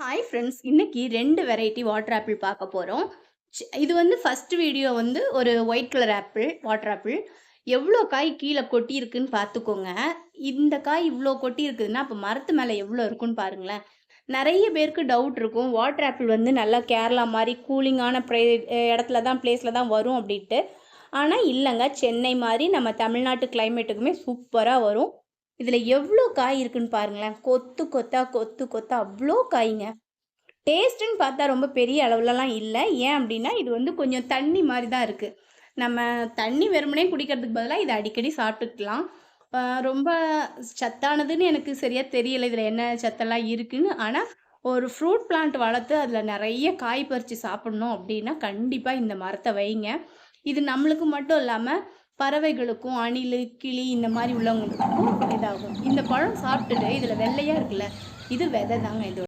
Hi friends. இன்னைக்கு 2 variety water apple பார்க்க போறோம். இது வந்து ஃபர்ஸ்ட் வீடியோ வந்து ஒரு white colour apple, water apple. எவ்ளோ காய் கீழ கொட்டியிருக்குன்னு பார்த்துக்கோங்க. இந்த காய் இவ்ளோ கொட்டியிருக்குதுன்னா, அப்ப மரத்து மேல எவ்ளோ இருக்குன்னு பாருங்களேன். நெறைய பேருக்கு டவுட் இருக்கும். வாட்டர் ஆப்பிள் வந்து நல்லா கேரளா மாரி கூலிங்கான இடத்துல தான் பிளேஸ்ல தான் வரும் அப்டின்ட்டு. ஆனா இல்லங்க. சென்னை மாரி நம்ம தமிழ்நாட்டு கிளைமேட்டுக்குமே சூப்பரா வரும். இதுல எவ்ளோ காய் இருக்குன்னு பாருங்களேன். கொத்து கொத்தா, கொத்து கொத்தா அவ்ளோ காய்ங்க. டேஸ்ட்டுன்னு பார்த்தா ரொம்ப பெரிய அளவுலலாம் இல்ல. ஏன் அப்டின்னா, இது வந்து கொஞ்சம் தண்ணி மாரி தான் இருக்கு. நம்ம தண்ணி வெறுமனே குடிக்கிறதுக்கு பதிலா இத அடிக்கடி சாப்பிட்டுக்கலாம். அ ரொம்ப சத்தானதுன்னு எனக்கு சரியா தெரியல. இதுல என்ன சத்தெல்லாம் இருக்குன்னு. ஆனா, ஒரு ஃப்ரூட் பிளான்ட் வளர்த்து அதுல நெறைய காய் பறிச்சு சாப்பிடணும் அப்டின்னா, கண்டிப்பா இந்த மரத்த வைங்க. இது நம்மளுக்கு மட்டும் இல்லாம, பறவைகளுக்கும், அணிலு, கிளி இந்த மாரி உள்ளவங்களுக்கும் இதாகும். இந்த பழம் சாப்ட்டுட்டு இதுல வெள்ளையா இருக்குல்ல, இது விதை தாங்க இது.